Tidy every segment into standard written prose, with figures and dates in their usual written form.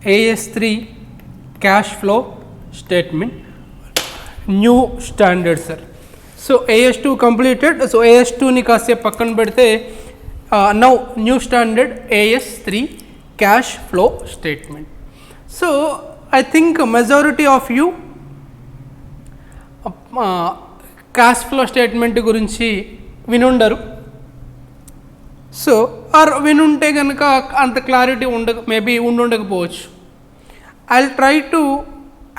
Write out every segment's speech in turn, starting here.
AS3 cash flow statement, new standard sir. So AS2 completed, so AS2 ni kaase pakkan pedte, now new standard AS3 cash flow statement. So I think majority of you cash flow statement గురించి వినుండరు. So are వినుంటే కనుక అంత clarity maybe ఉండకపోవచ్చు. I will try to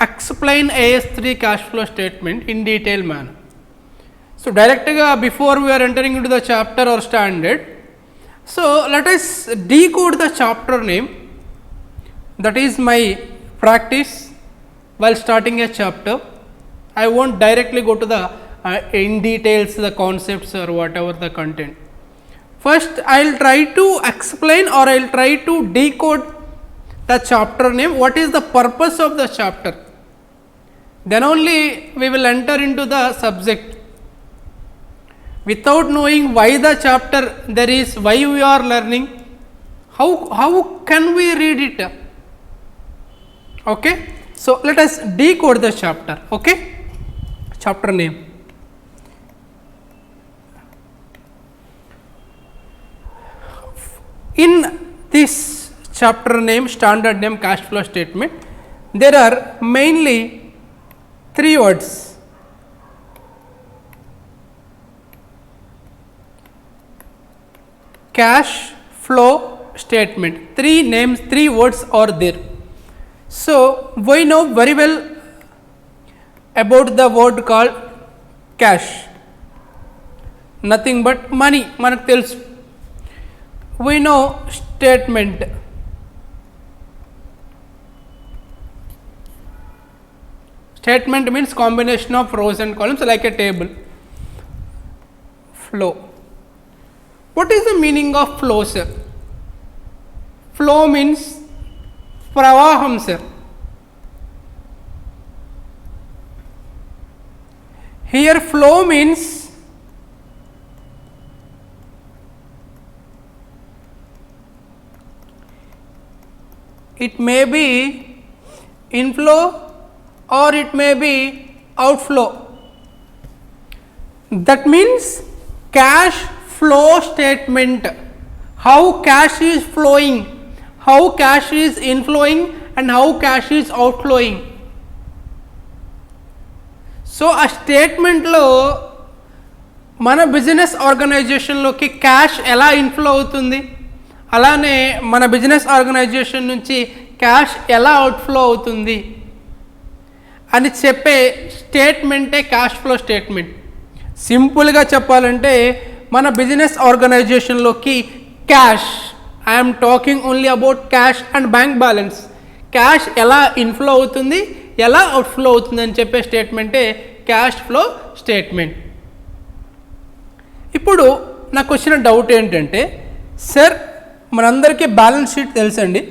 explain AS3 cash flow statement in detail manner. So డైరెక్ట్గా before we are entering in to the chapter or standard, so let us decode the chapter name. That is my practice while starting a chapter. I won't directly go to the in details the concepts or whatever the content. First I will try to explain or I will try to decode the chapter name, what is the purpose of the chapter, then only we will enter into the subject. Without knowing why the chapter there is, why we are learning, how can we read it? Okay, so let us decode the chapter. Okay, chapter name. In this chapter name, standard name cash flow statement, there are mainly 3 words. Cash flow statement, 3 names, 3 words are there. So we know very well about the word called cash, nothing but money manaku telusu. We know statement, statement means combination of rows and columns like a table. Flow, what is the meaning of flow sir? Flow means pravaham sir. Here flow means it may be inflow or it may be outflow. That means cash flow statement, how cash is flowing, how cash is inflowing and how cash is outflowing. So ఆ స్టేట్మెంట్లో మన business ఆర్గనైజేషన్లోకి cash ఎలా inflow అవుతుంది, అలానే మన business organisation నుంచి cash ఎలా outflow అవుతుంది అని చెప్పే స్టేట్మెంటే క్యాష్ ఫ్లో స్టేట్మెంట్. సింపుల్గా చెప్పాలంటే మన బిజినెస్ ఆర్గనైజేషన్లోకి cash, I'm talking only about cash and bank balance, cash ఎలా ఇన్ఫ్లో అవుతుంది ఎలా అవుట్ఫ్లో అవుతుంది అని చెప్పే స్టేట్మెంటే క్యాష్ ఫ్లో స్టేట్మెంట్. ఇప్పుడు నాకు వచ్చిన డౌట్ ఏంటంటే, సార్ మనందరికీ బ్యాలెన్స్ షీట్ తెలుసండి,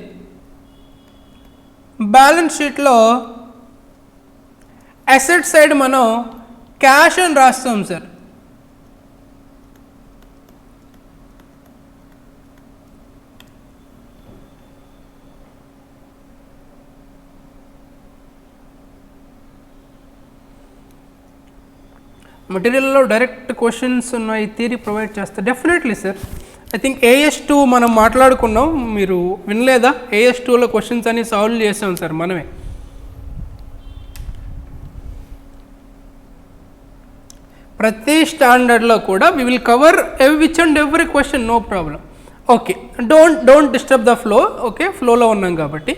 బ్యాలెన్స్ షీట్లో అసెట్ సైడ్ మనం క్యాష్ అని రాస్తాం సార్, మెటీరియల్లో డైరెక్ట్ క్వశ్చన్స్ ఉన్నాయి, థియరీ ప్రొవైడ్ చేస్తా definitely sir. I think AS2 మనం మాట్లాడుకున్నాం, మీరు వినలేదా? AS2లో క్వశ్చన్స్ అన్ని సాల్వ్ చేసాం సార్ మనమే. ప్రతి స్టాండర్డ్లో కూడా we will cover which and every question, no problem. Okay, don't disturb the flow. Okay, ఫ్లోలో ఉన్నాం కాబట్టి.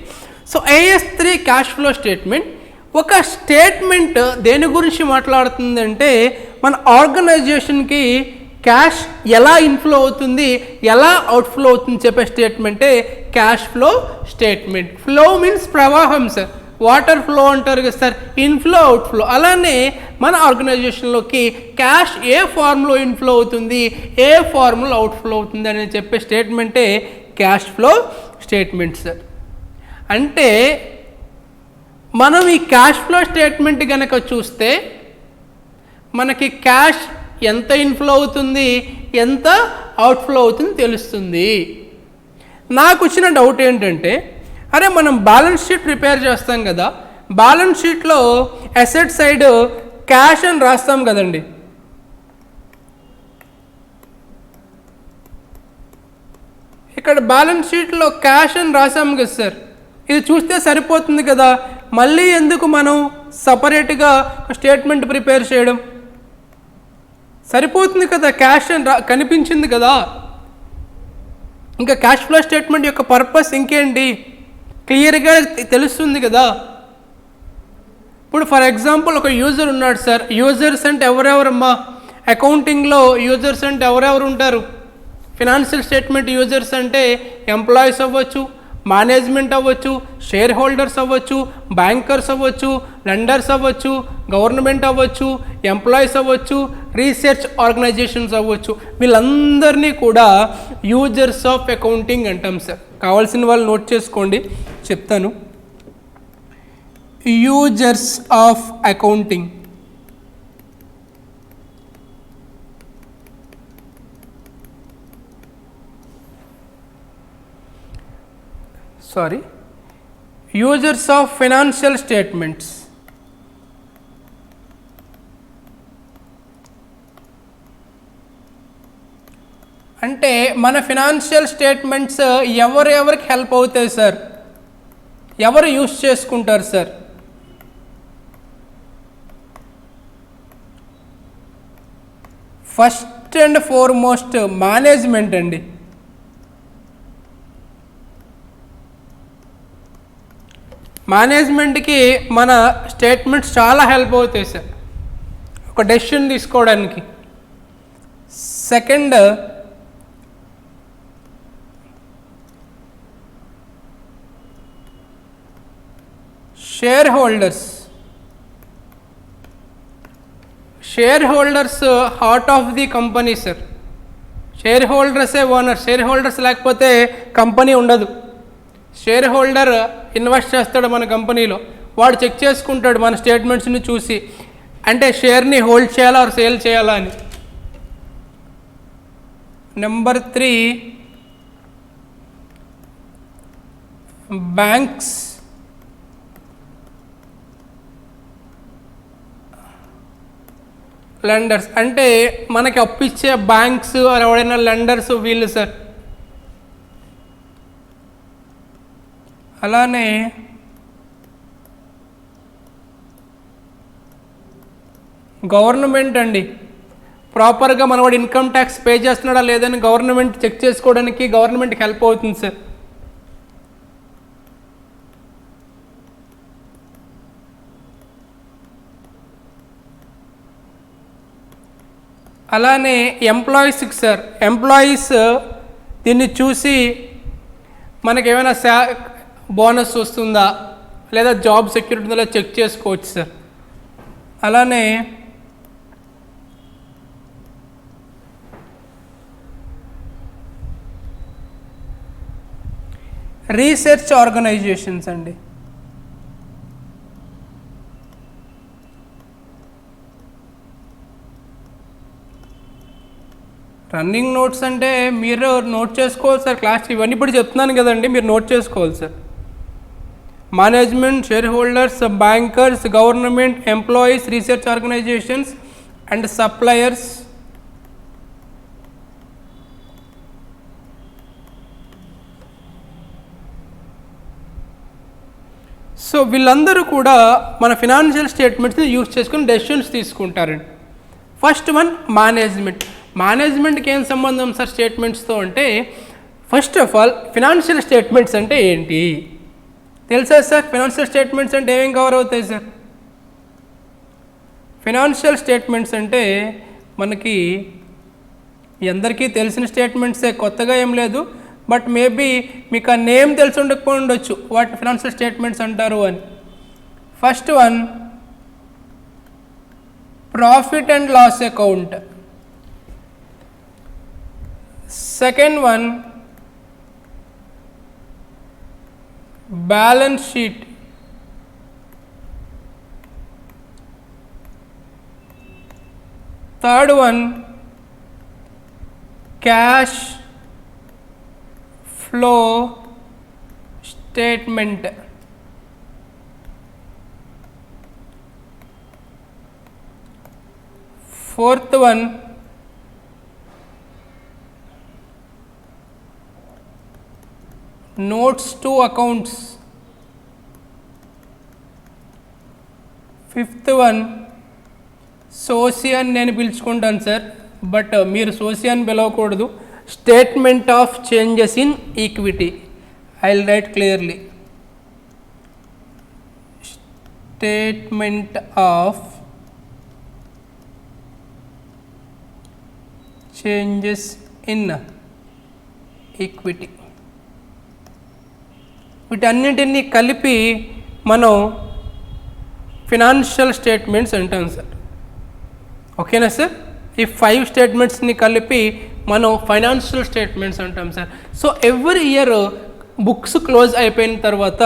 So AS3 cash flow statement, ఒక స్టేట్మెంట్ దేని గురించి మాట్లాడుతుందంటే మన ఆర్గనైజేషన్కి క్యాష్ ఎలా ఇన్ఫ్లో అవుతుంది ఎలా అవుట్ఫ్లో అవుతుంది చెప్పే స్టేట్మెంటే cash flow statement. Flow means ప్రవాహం సార్, వాటర్ ఫ్లో అంటారు కదా సార్, ఇన్ఫ్లో అవుట్ఫ్లో. అలానే మన ఆర్గనైజేషన్లోకి క్యాష్ ఏ ఫార్మ్లో ఇన్ఫ్లో అవుతుంది ఏ ఫార్మ్లో అవుట్ఫ్లో అవుతుంది అని చెప్పే స్టేట్మెంటే క్యాష్ ఫ్లో స్టేట్మెంట్ సార్. అంటే మనం ఈ క్యాష్ ఫ్లో స్టేట్మెంట్ కనుక చూస్తే మనకి క్యాష్ ఎంత ఇన్ఫ్లో అవుతుంది ఎంత అవుట్ఫ్లో అవుతుంది తెలుస్తుంది. నాకు వచ్చిన డౌట్ ఏంటంటే, అరే మనం బ్యాలెన్స్ షీట్ ప్రిపేర్ చేస్తాం కదా, బ్యాలెన్స్ షీట్లో అసెట్ సైడ్ క్యాష్ అని రాస్తాం కదండి. ఇక్కడ బ్యాలెన్స్ షీట్లో క్యాష్ అని రాసాం కదా సార్, ఇది చూస్తే సరిపోతుంది కదా, మళ్ళీ ఎందుకు మనం సపరేట్గా స్టేట్మెంట్ ప్రిపేర్ చేయడం? సరిపోతుంది కదా, క్యాష్ అని కనిపించింది కదా. ఇంకా క్యాష్ ఫ్లో స్టేట్మెంట్ యొక్క పర్పస్ ఇంకేంటి క్లియర్గా తెలుస్తుంది కదా. ఇప్పుడు ఫర్ ఎగ్జాంపుల్ ఒక యూజర్ ఉన్నాడు సార్, యూజర్స్ అంటే ఎవరెవరమ్మా? అకౌంటింగ్లో యూజర్స్ అంటే ఎవరెవరు ఉంటారు? ఫినాన్షియల్ స్టేట్మెంట్ యూజర్స్ అంటే ఎంప్లాయీస్ అవ్వచ్చు, మేనేజ్మెంట్ అవ్వచ్చు, షేర్ హోల్డర్స్ అవ్వచ్చు, బ్యాంకర్స్ అవ్వచ్చు, లెండర్స్ అవ్వచ్చు, గవర్నమెంట్ అవ్వచ్చు, ఎంప్లాయీస్ అవ్వచ్చు, రీసెర్చ్ ఆర్గనైజేషన్స్ అవ్వచ్చు. వీళ్ళందరినీ కూడా యూజర్స్ ఆఫ్ అకౌంటింగ్ అంటాం సార్. కావాల్సిన వాళ్ళు నోట్ చేసుకోండి, చెప్తాను. Users of accounting. Users of financial statements. అంటే మన ఫినాన్షియల్ స్టేట్మెంట్స్ ఎవరెవరికి హెల్ప్ అవుతాయి సార్? ఎవరు యూజ్ చేసుకుంటారు sir? First and foremost management అండి. మేనేజ్మెంట్కి మన స్టేట్మెంట్స్ చాలా హెల్ప్ అవుతాయి సార్ ఒక డెసిషన్ తీసుకోవడానికి. Second, share holders. Share holders heart of the company sir. Share హోల్డర్సే ఓనర్. షేర్ హోల్డర్స్ లేకపోతే కంపెనీ ఉండదు. షేర్ హోల్డర్ ఇన్వెస్ట్ చేస్తాడు మన కంపెనీలో, వాడు చెక్ చేసుకుంటాడు మన స్టేట్మెంట్స్ని చూసి, అంటే షేర్ని హోల్డ్ చేయాలా ఆర్ సేల్ చేయాలా అని. Number 3, banks. లెండర్స్ అంటే మనకి అప్పు ఇచ్చే బ్యాంక్స్ ఎవరైనా లెండర్స్ వీళ్ళు సార్. అలానే గవర్నమెంట్ అండి. ప్రాపర్గా మనవాడు ఇన్కమ్ ట్యాక్స్ పే చేస్తున్నాడా లేదని గవర్నమెంట్ చెక్ చేసుకోవడానికి గవర్నమెంట్కి హెల్ప్ అవుతుంది సార్. అలానే ఎంప్లాయీస్కి సార్. ఎంప్లాయీస్ దీన్ని చూసి మనకేమైనా బోనస్ వస్తుందా లేదా జాబ్ సెక్యూరిటీ ఉందా చెక్ చేసుకోవచ్చు సార్. అలానే రీసెర్చ్ ఆర్గనైజేషన్స్ అండి. రన్నింగ్ నోట్స్ అంటే మీరు నోట్ చేసుకోవాలి సార్. క్లాస్ ఇవన్నీ ఇప్పుడు చెప్తున్నాను కదండి, మీరు నోట్ చేసుకోవాలి sir. Management, share holders, bankers, government, employees, research organisations and suppliers. So వీళ్ళందరూ కూడా మన ఫినాన్షియల్ స్టేట్మెంట్స్ని యూజ్ చేసుకుని డెసిషన్స్ తీసుకుంటారండి. First one management. మేనేజ్మెంట్కి ఏం సంబంధం సార్ స్టేట్మెంట్స్తో అంటే, first of all financial statements అంటే ఏంటి తెలుసా సార్? ఫినాన్షియల్ స్టేట్మెంట్స్ అంటే ఏమేం కవర్ అవుతాయి సార్? ఫినాన్షియల్ స్టేట్మెంట్స్ అంటే మనకి అందరికీ తెలిసిన స్టేట్మెంట్సే, కొత్తగా ఏం లేదు. బట్ మేబీ మీకు ఆ నేమ్ తెలిసి ఉండకపోయి ఉండొచ్చు వాట్ ఫినాన్షియల్ స్టేట్మెంట్స్ అంటారు అని. First one profit and loss account. Second one balance sheet. Third one cash flow statement. Fourth one notes to accounts. Fifth one SOCIE నేను పిలుచుకుంటాను సార్, బట్ మీరు SOCIE పిలవకూడదు. Statement of changes in equity. I will write clearly. Statement of changes in equity. వీటన్నిటిని కలిపి మనం financial statements అంటాం sir. ఓకేనా sir? ఈ 5 స్టేట్మెంట్స్ని కలిపి మనం ఫైనాన్షియల్ స్టేట్మెంట్స్ అంటాం sir. So every year books close అయిపోయిన తర్వాత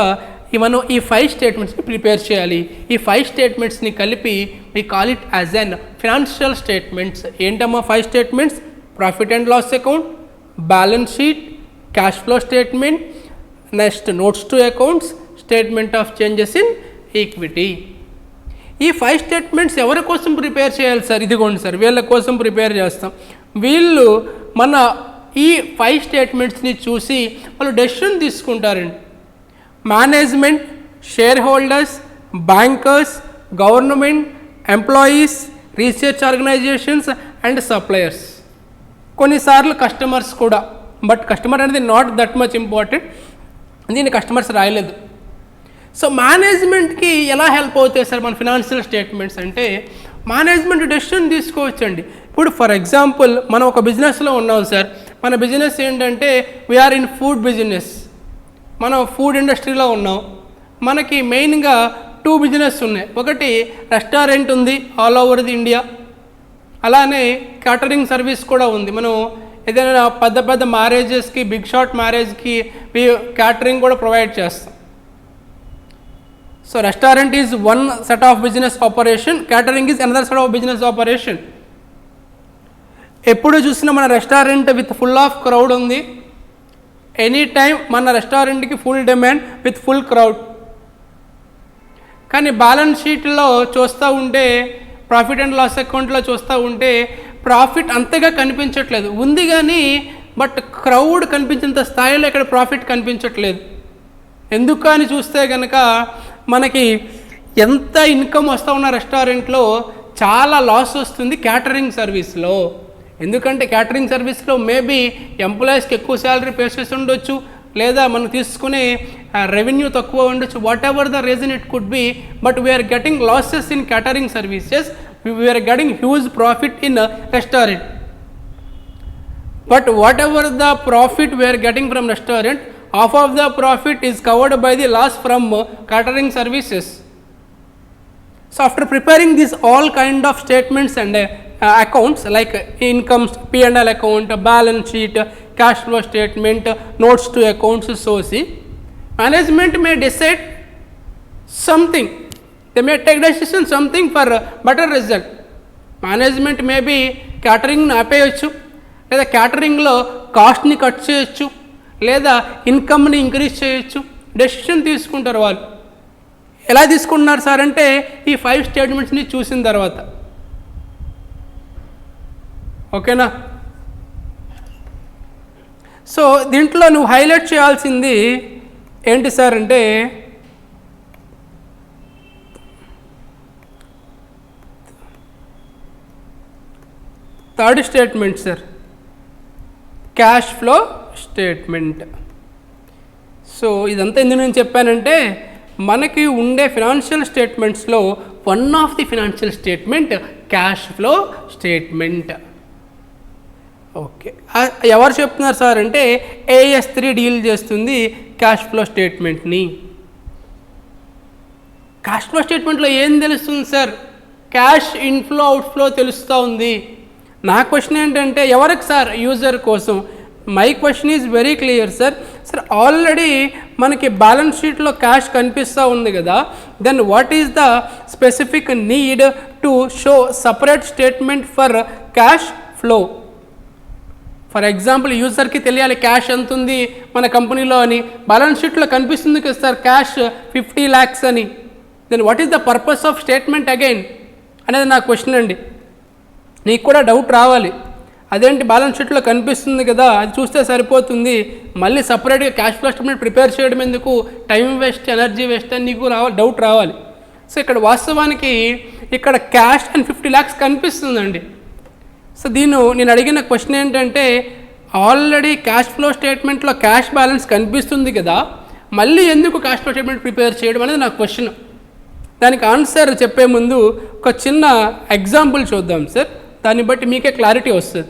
మనం ఈ 5 స్టేట్మెంట్స్ని ప్రిపేర్ చేయాలి. ఈ 5 స్టేట్మెంట్స్ని కలిపి we call it as an financial statements. ఏంటమ్మా 5 statements? Profit and loss account, balance sheet, cash flow statement, next notes to accounts, statement of changes in equity. ఈ 5 స్టేట్మెంట్స్ ఎవరి కోసం ప్రిపేర్ చేయాలి సార్? ఇదిగోండి సార్, వీళ్ళ కోసం ప్రిపేర్ చేస్తాం. వీళ్ళు మన ఈ 5 స్టేట్మెంట్స్ని చూసి వాళ్ళు డెసిషన్ తీసుకుంటారండి. Management, share holders, bankers, government, employees, research organisations and suppliers. కొన్నిసార్లు కస్టమర్స్ కూడా, బట్ కస్టమర్ అనేది నాట్ దట్ మచ్ ఇంపార్టెంట్, దీన్ని కస్టమర్స్ రాయలేదు. సో మేనేజ్మెంట్కి ఎలా హెల్ప్ అవుతాయి సార్ మన ఫినాన్షియల్ స్టేట్మెంట్స్ అంటే, మేనేజ్మెంట్ డెసిషన్ తీసుకోవచ్చండి. ఇప్పుడు ఫర్ ఎగ్జాంపుల్ మనం ఒక బిజినెస్లో ఉన్నాం సార్. మన బిజినెస్ ఏంటంటే వీఆర్ ఇన్ ఫుడ్ బిజినెస్. మనం ఫుడ్ ఇండస్ట్రీలో ఉన్నాం. మనకి మెయిన్గా 2 బిజినెస్ ఉన్నాయి. ఒకటి రెస్టారెంట్ ఉంది ఆల్ ఓవర్ ది ఇండియా, అలానే క్యాటరింగ్ సర్వీస్ కూడా ఉంది. మనం ఏదైనా పెద్ద పెద్ద మ్యారేజెస్కి, బిగ్ షాట్ మ్యారేజ్కి క్యాటరింగ్ కూడా ప్రొవైడ్ చేస్తాం. So restaurant is one set of business operation, catering is another set of business operation. ఎప్పుడు చూసినా మన restaurant with full of crowd ఉంది. ఎనీ టైం మన రెస్టారెంట్కి full demand with full crowd. కానీ బ్యాలెన్స్ షీట్లో చూస్తూ ఉంటే, ప్రాఫిట్ అండ్ లాస్ అకౌంట్లో చూస్తూ ఉంటే ప్రాఫిట్ అంతగా కనిపించట్లేదు. ఉంది కానీ బట్ క్రౌడ్ కనిపించేంత స్థాయిలో ఇక్కడ ప్రాఫిట్ కనిపించట్లేదు. ఎందుకు అని చూస్తే కనుక మనకి ఎంత ఇన్కమ్ వస్తూ ఉన్న రెస్టారెంట్లో చాలా లాస్ వస్తుంది క్యాటరింగ్ సర్వీస్లో. ఎందుకంటే క్యాటరింగ్ సర్వీస్లో మేబీ ఎంప్లాయీస్కి ఎక్కువ శాలరీ పే చేసి ఉండొచ్చు, లేదా మనం తీసుకునే రెవెన్యూ తక్కువ ఉండొచ్చు. Whatever the reason it could be, but we are getting losses in catering services, we are getting huge profit in restaurant. But whatever the profit we are getting from restaurant, half of the profit is covered by the loss from catering services. So after preparing these all kind of statements and accounts like income, P&L account, balance sheet, cash flow statement, notes to accounts, so see, management may decide something. They may take decision something for better result. Management may be catering ని ఆపేయచ్చు, లేదా క్యాటరింగ్లో కాస్ట్ని cut చేయొచ్చు, లేదా ఇన్కమ్ని increase చేయొచ్చు. Decision తీసుకుంటారు వాళ్ళు. ఎలా తీసుకుంటున్నారు సార్ అంటే ఈ 5 స్టేట్మెంట్స్ని చూసిన తర్వాత. ఓకేనా? సో దీంట్లో నువ్వు హైలైట్ చేయాల్సింది ఏంటి సార్ అంటే, third statement sir, cash flow statement. So ఇదంతా ఎందుకు నేను చెప్పానంటే, మనకి ఉండే ఫినాన్షియల్ స్టేట్మెంట్స్లో one of the financial statement cash flow statement. Okay, ఎవరు చెప్తున్నారు సార్ అంటే AS3 డీల్ చేస్తుంది క్యాష్ ఫ్లో స్టేట్మెంట్ని. క్యాష్ ఫ్లో స్టేట్మెంట్లో ఏం తెలుస్తుంది సార్? క్యాష్ ఇన్ఫ్లో అవుట్ఫ్లో తెలుస్తూ ఉంది. నా క్వశ్చన్ ఏంటంటే ఎవరికి సార్? యూజర్ కోసం. My question is very clear sir. Sir already మనకి బ్యాలెన్స్ షీట్లో క్యాష్ కనిపిస్తూ ఉంది కదా, then what is the specific need to show separate statement for cash flow? For example యూజర్కి తెలియాలి క్యాష్ ఎంత ఉంది మన కంపెనీలో అని, బ్యాలెన్స్ షీట్లో కనిపిస్తుంది కదా సార్ క్యాష్ 50 lakhs అని, then what is the purpose of statement again అనేది నా క్వశ్చన్ అండి. నీకు కూడా డౌట్ రావాలి, అదేంటి బ్యాలెన్స్ షీట్లో కనిపిస్తుంది కదా అది చూస్తే సరిపోతుంది, మళ్ళీ సపరేట్గా క్యాష్ ఫ్లో స్టేట్మెంట్ ప్రిపేర్ చేయడం ఎందుకు, టైం వేస్ట్ ఎనర్జీ వేస్ట్ అని నీకు డౌట్ రావాలి. సో ఇక్కడ వాస్తవానికి ఇక్కడ క్యాష్ అండ్ 50 lakhs కనిపిస్తుందండి. సో నేను అడిగిన క్వశ్చన్ ఏంటంటే ఆల్రెడీ క్యాష్ ఫ్లో స్టేట్మెంట్లో క్యాష్ బ్యాలెన్స్ కనిపిస్తుంది కదా, మళ్ళీ ఎందుకు క్యాష్ ఫ్లో స్టేట్మెంట్ ప్రిపేర్ చేయడం అనేది నా క్వశ్చన్. దానికి ఆన్సర్ చెప్పే ముందు ఒక చిన్న ఎగ్జాంపుల్ చూద్దాం సార్, దాన్ని బట్టి మీకే క్లారిటీ వస్తుంది.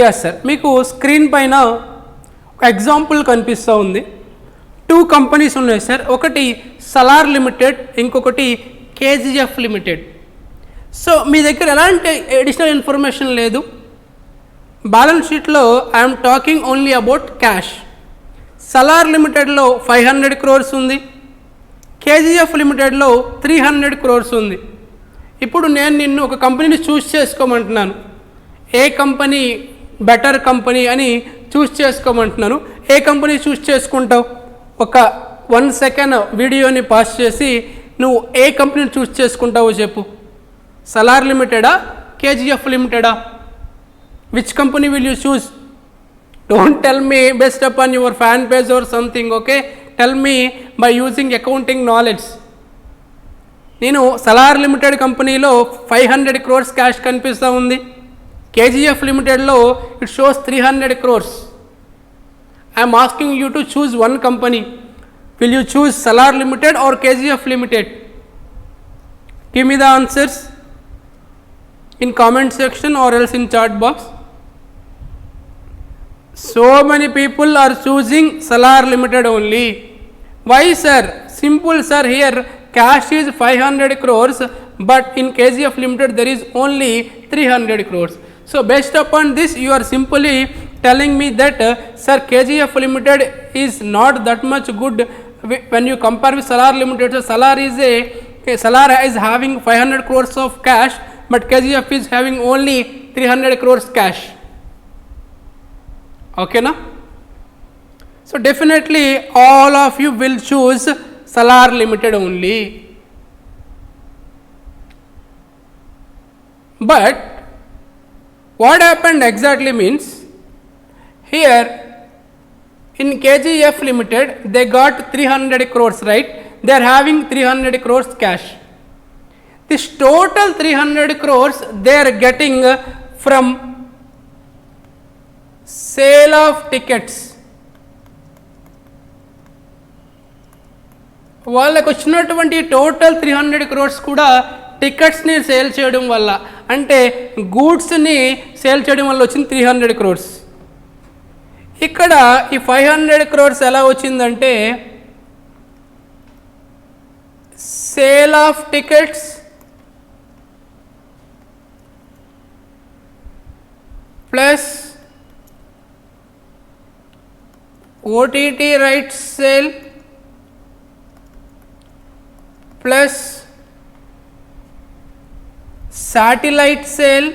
ఎస్ సార్, మీకు స్క్రీన్ పైన ఒక ఎగ్జాంపుల్ కనిపిస్తూ ఉంది. 2 కంపెనీస్ ఉన్నాయి సార్, ఒకటి సలార్ లిమిటెడ్, ఇంకొకటి కేజీఎఫ్ లిమిటెడ్. సో మీ దగ్గర ఎలాంటి అడిషనల్ ఇన్ఫర్మేషన్ లేదు, బ్యాలెన్స్ షీట్లో I'm talking only about cash. Salaar లిమిటెడ్లో 500 crores ఉంది, కేజీఎఫ్ లిమిటెడ్లో 300 crores ఉంది. ఇప్పుడు నేను నిన్ను ఒక కంపెనీని చూస్ చేసుకోమంటున్నాను, ఏ కంపెనీ బెటర్ కంపెనీ అని చూస్ చేసుకోమంటున్నాను. ఏ కంపెనీ చూస్ చేసుకుంటావు? ఒక 1 second వీడియోని పాస్ చేసి నువ్వు ఏ కంపెనీని చూస్ చేసుకుంటావో చెప్పు. సలార్ లిమిటెడా, కేజీఎఫ్ లిమిటెడా? Which company will you choose? Don't tell me best upon your fan page or something, okay? Tell me by using accounting knowledge. నేను సలార్ లిమిటెడ్ కంపెనీలో 500 crores క్యాష్ కనిపిస్తూ ఉంది, కేజీఎఫ్ లిమిటెడ్లో it shows 300 crores. I'm asking you to choose one company. Will you choose Salaar limited or KGF limited? Give me the answers in comment section or else in chat box. So many people are choosing Salar Limited only. Why sir? Simple sir, here cash is 500 crores but in KGF Limited there is only 300 crores. So based upon this you are simply telling me that sir KGF Limited is not that much good when you compare with Salar Limited. So Salar is having 500 crores of cash but KGF is having only 300 crores cash. Okay na? So definitely all of you will choose Salar Limited only. But what happened exactly means, here in KGF Limited they got 300 crores, right? They are having 300 crores cash. This total 300 crores they are getting from sale of tickets. వాళ్ళకు వచ్చినటువంటి total 300 crores కూడా టికెట్స్ని sale చేయడం వల్ల, అంటే గూడ్స్ని sale చేయడం వల్ల వచ్చింది 300 crores. ఇక్కడ ఈ 500 crores ఎలా వచ్చిందంటే sale of tickets plus OTT rights sale plus satellite sale,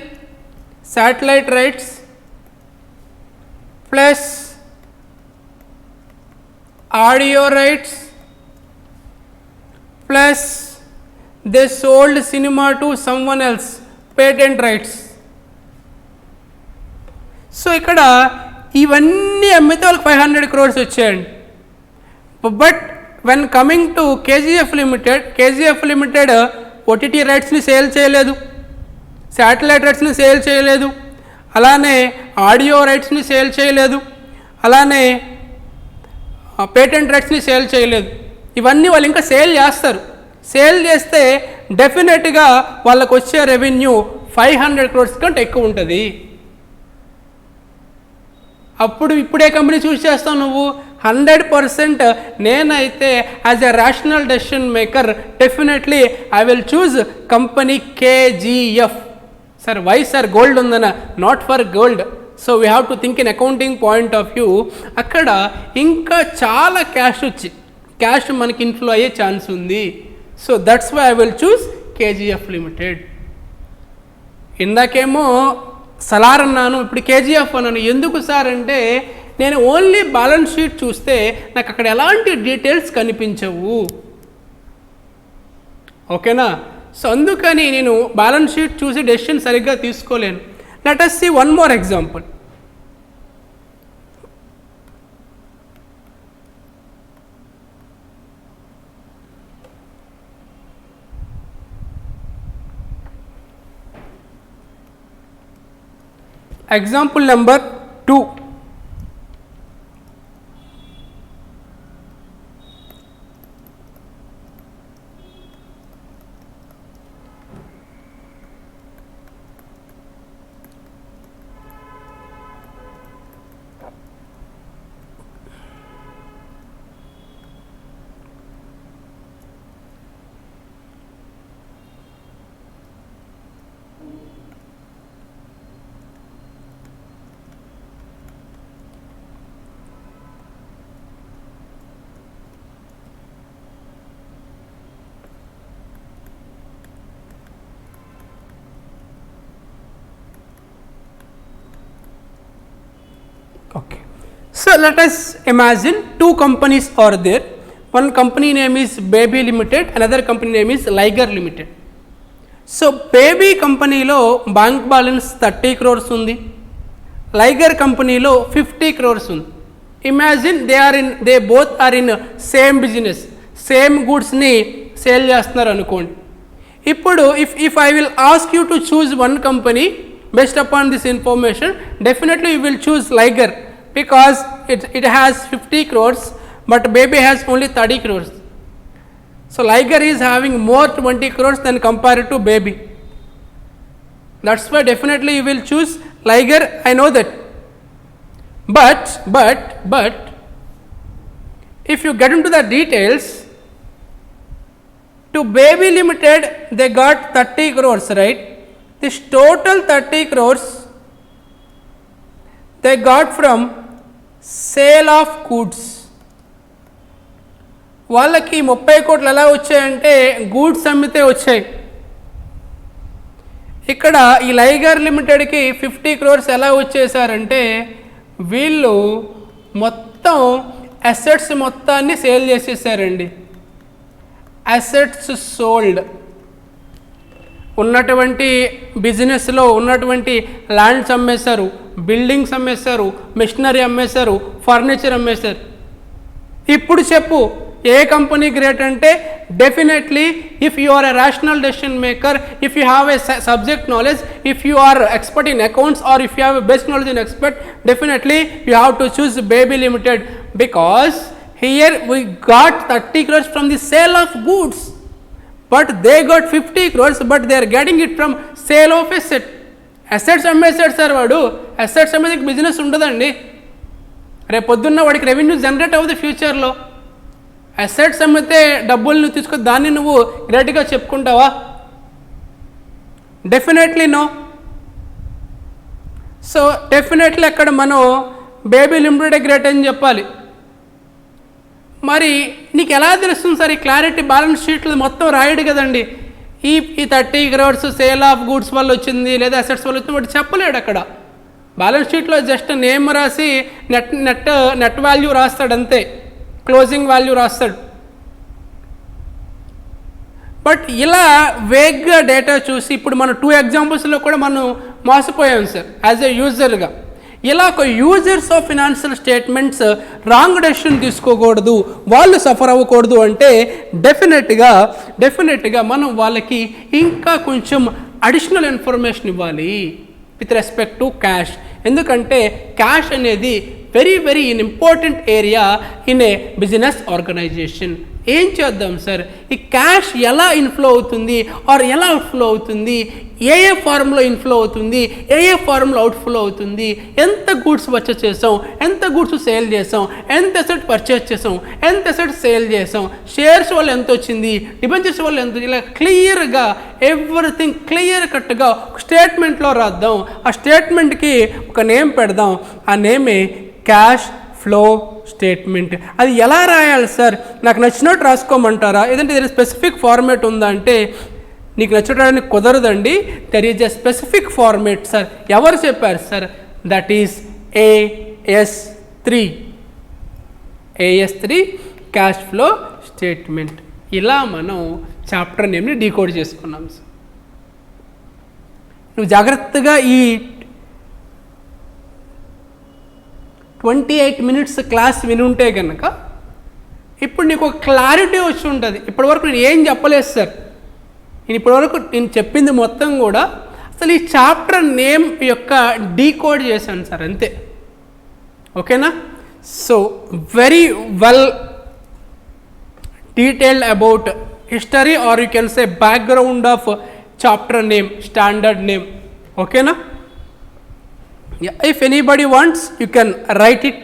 satellite rights plus audio rights plus they sold cinema to someone else, patent rights. సో ఇక్కడ ఇవన్నీ అమ్మితే వాళ్ళకి 500 crores వచ్చాయండి. But when coming to KGF limited OTT రైట్స్ని sale చేయలేదు, satellite రైట్స్ని sale చేయలేదు, అలానే ఆడియో రైట్స్ని సేల్ చేయలేదు, అలానే పేటెంట్ రైట్స్ని సేల్ చేయలేదు. ఇవన్నీ వాళ్ళు ఇంకా సేల్ చేస్తారు. సేల్ చేస్తే డెఫినెట్గా వాళ్ళకు వచ్చే రెవెన్యూ 500 crores కంటే ఎక్కువ ఉంటుంది. అప్పుడు ఇప్పుడే కంపెనీ చూస్ చేస్తావు నువ్వు. 100% నేనైతే as a rational decision maker definitely I will choose company KGF. Sir why sir gold ఉందనా? Not for gold. So we have to think in accounting point of view. అక్కడ ఇంకా చాలా క్యాష్ మనకి ఇన్ఫ్లో అయ్యే chance ఉంది. So that's why I will choose KGF limited. ఇందాకేమో సలార్ అన్నాను, ఇప్పుడు కేజీఎఫ్ అన్నాను. ఎందుకు సార్ అంటే నేను ఓన్లీ బ్యాలెన్స్ షీట్ చూస్తే నాకు అక్కడ ఎలాంటి డీటెయిల్స్ కనిపించవు. ఓకేనా? సో అందుకని నేను బ్యాలెన్స్ షీట్ చూసి డెసిషన్ సరిగ్గా తీసుకోలేను. Let us see one more example. Example number 2. Okay, so let us imagine two companies are there. One company name is Baby Limited, another company name is Liger Limited. So Baby కంపెనీలో bank balance 30 crores ఉంది, Liger కంపెనీలో 50 crores ఉంది. Imagine they both are in same business, same గూడ్స్ని sale చేస్తున్నారు అనుకోండి. ఇప్పుడు if I will ask you to choose one company based upon this information, definitely you will choose Liger because it has 50 crores but Baby has only 30 crores. So Liger is having more 20 crores than compared to Baby. That's why definitely you will choose Liger, I know that. But if you get into the details, to Baby Limited they got 30 crores, right? This total 30 crores they got from sale of goods. వాళ్ళకి 30 కోట్లు ఎలా వచ్చాయంటే goods అమ్మితే వచ్చాయి. ఇక్కడ ఈ లైగర్ లిమిటెడ్కి 50 crores ఎలా వచ్చేసారంటే వీళ్ళు మొత్తం అసెట్స్ మొత్తాన్ని సేల్ చేసేసారండి. అసెట్స్ సోల్డ్, ఉన్నటువంటి బిజినెస్లో ఉన్నటువంటి ల్యాండ్స్ అమ్మేశారు, బిల్డింగ్స్ అమ్మేశారు, మిషనరీ అమ్మేశారు, ఫర్నిచర్ అమ్మేశారు. ఇప్పుడు చెప్పు ఏ కంపెనీ గ్రేట్ అంటే definitely if you are a rational decision maker, if you have a subject knowledge, if you are expert in accounts or if you have a best knowledge in expert, definitely you have to choose Baby Limited because here we got 30 crores from the sale of goods. But they got 50 crores but they are getting it from sale of asset. Assets అమ్మేసాడు sir వాడు. Assets అమ్మేది business ఉండదండి. రేపు పొద్దున్న వాడికి revenue generate అవుతుంది ఫ్యూచర్లో. Assets అమ్మితే డబ్బులు నువ్వు తీసుకొని దాన్ని నువ్వు గ్రేట్గా చెప్పుకుంటావా? Definitely no. సో డెఫినెట్లీ అక్కడ మనం Baby Limited గ్రేట్ అని చెప్పాలి. మరి నీకు ఎలా తెలుస్తుంది సార్ ఈ క్లారిటీ? బ్యాలెన్స్ షీట్లు మొత్తం రాయడు కదండి. ఈ 30 crores సేల్ ఆఫ్ గూడ్స్ వల్ల వచ్చింది లేదా అసెట్స్ వల్ల వచ్చింది వాటి చెప్పలేడు అక్కడ. బ్యాలెన్స్ షీట్లో జస్ట్ నేమ్ రాసి నెట్ వాల్యూ రాస్తాడు అంతే, క్లోజింగ్ వాల్యూ రాస్తాడు. బట్ ఇలా వేగ్గా డేటా చూసి ఇప్పుడు మనం 2 ఎగ్జాంపుల్స్లో కూడా మనం మోసపోయాం సార్ యాజ్ ఏ యూజర్గా. ఇలా ఒక users of financial statements wrong decision తీసుకోకూడదు, వాళ్ళు సఫర్ అవ్వకూడదు అంటే డెఫినెట్గా మనం వాళ్ళకి ఇంకా కొంచెం అడిషనల్ ఇన్ఫర్మేషన్ ఇవ్వాలి విత్ రెస్పెక్ట్ టు క్యాష్. ఎందుకంటే క్యాష్ అనేది very important area in a business organization. ఏం చేద్దాం సార్, ఈ క్యాష్ ఎలా ఇన్ఫ్లో అవుతుంది ఆర్ ఎలా అవుట్ఫ్లో అవుతుంది, ఏ ఫార్మ్లో ఇన్ఫ్లో అవుతుంది, ఏ ఫార్మ్లో అవుట్ఫ్లో అవుతుంది, ఎంత గూడ్స్ పర్చేస్ చేసాం, ఎంత గూడ్స్ సేల్ చేసాం, ఎంత అసెట్ పర్చేస్ చేసాం, ఎంత అసెట్ సేల్ చేసాం, షేర్స్ వల్ల ఎంత వచ్చింది, డిబెంచర్స్ వల్ల ఎంత, ఇలా క్లియర్గా ఎవ్రీథింగ్ క్లియర్ కట్గా స్టేట్మెంట్లో రాద్దాం. ఆ స్టేట్మెంట్కి ఒక నేమ్ పెడదాం, ఆ నేమే క్యాష్ ఫ్లో స్టేట్మెంట్. అది ఎలా రాయాలి సార్? నాకు నచ్చినట్టు రాసుకోమంటారా, ఏదంటే ఏదైనా స్పెసిఫిక్ ఫార్మేట్ ఉందా అంటే నీకు నచ్చడానికి కుదరదండి. There is a specific format sir. ఎవరు చెప్పారు sir? That is AS3 cash flow statement. ఇలా మనం చాప్టర్ నేమ్ని డీకోడ్ చేసుకున్నాం సార్. నువ్వు జాగ్రత్తగా ఈ 28 minutes క్లాస్ వినుంటే కనుక ఇప్పుడు నీకు ఒక క్లారిటీ వచ్చి ఉంటుంది. ఇప్పటివరకు నేను ఏం చెప్పలేదు సార్, ఇప్పటివరకు నేను చెప్పింది మొత్తం కూడా అసలు ఈ చాప్టర్ నేమ్ యొక్క డీకోడ్ చేశాను సార్, అంతే. ఓకేనా? So very well detailed about history or you can say background of chapter name, standard name. ఓకేనా? Yeah, if anybody wants, you can write it.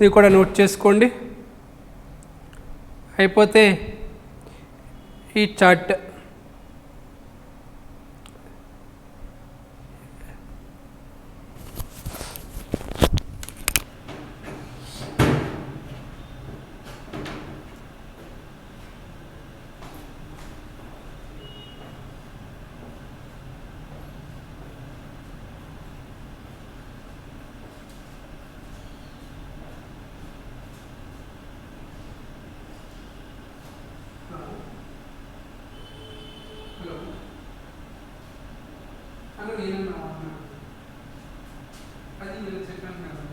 ఇది కూడా నోట్ చేసుకోండి. అయిపోతే ఈ చార్ట్ నేను 10 చెప్పాను కదా.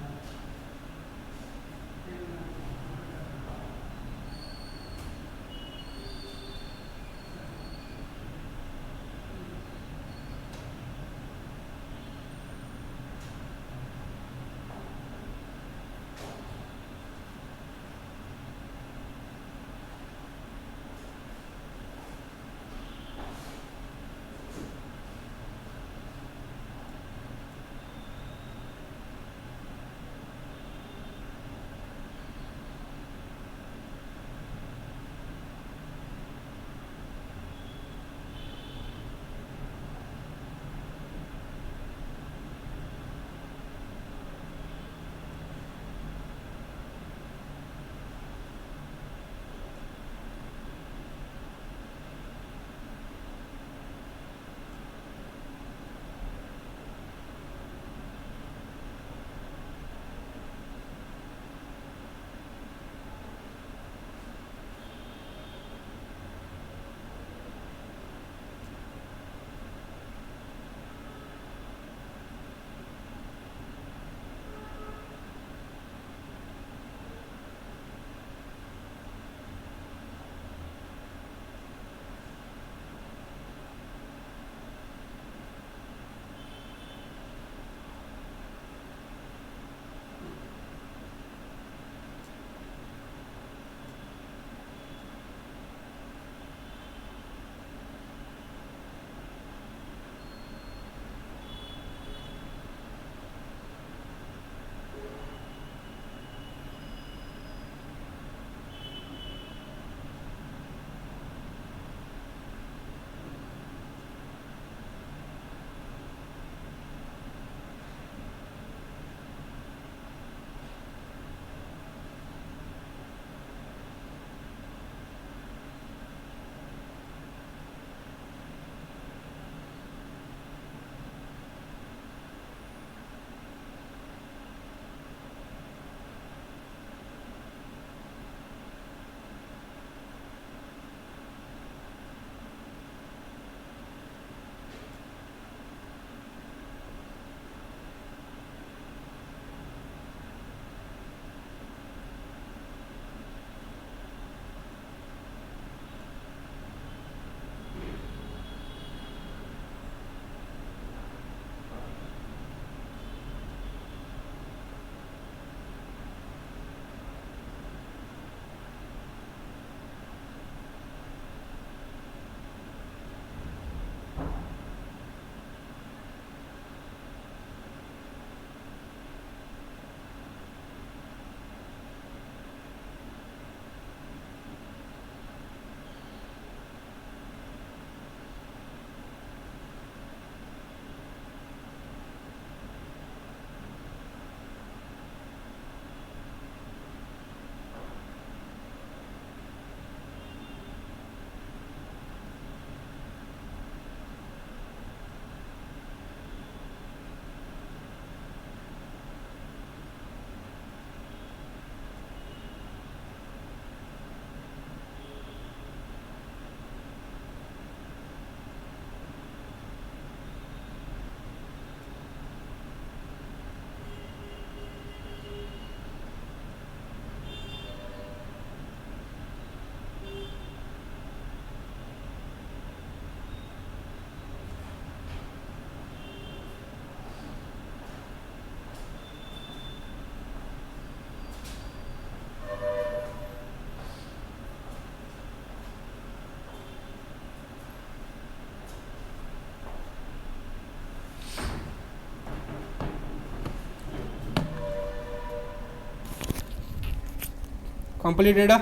కంప్లీటెడా?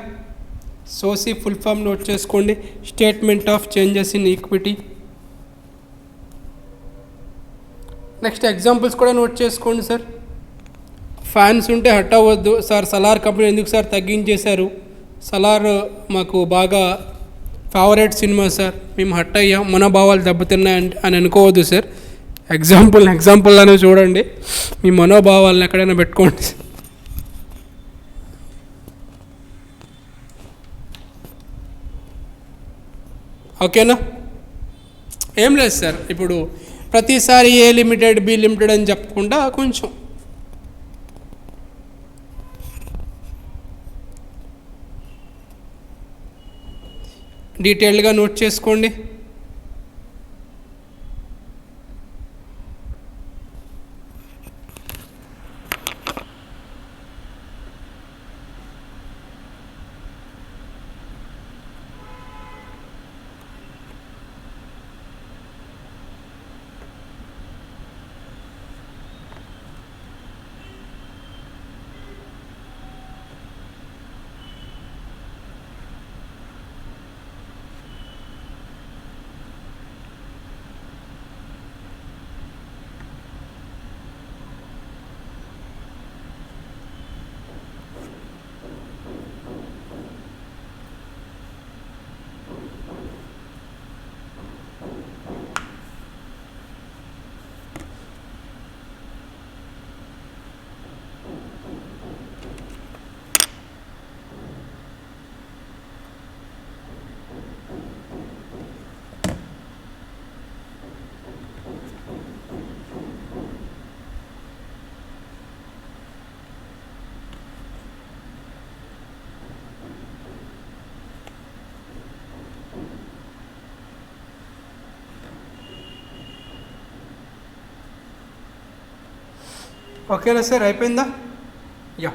సోసి ఫుల్ ఫామ్ నోట్ చేసుకోండి. Statement of changes in equity. Next examples కూడా నోట్ చేసుకోండి సార్. ఫ్యాన్స్ ఉంటే హట్ అవ్వద్దు సార్. సలార్ కంపెనీ ఎందుకు సార్ తగ్గించేశారు? సలార్ మాకు బాగా ఫేవరెట్ సినిమా సార్, మేము హట్ అయ్యాం, మనోభావాలు దెబ్బతిన్నాయి అని అనుకోవద్దు సార్. ఎగ్జాంపుల్లోనే చూడండి, మీ మనోభావాలను ఎక్కడైనా పెట్టుకోండి. ఓకేనా? ఏం లేదు సార్, ఇప్పుడు ప్రతిసారి ఏ లిమిటెడ్ బి లిమిటెడ్ అని చెప్పకుండా కొంచెం డీటెయిల్డ్గా నోట్ చేసుకోండి. ఓకేనా సార్, అయిపోయిందా? యా.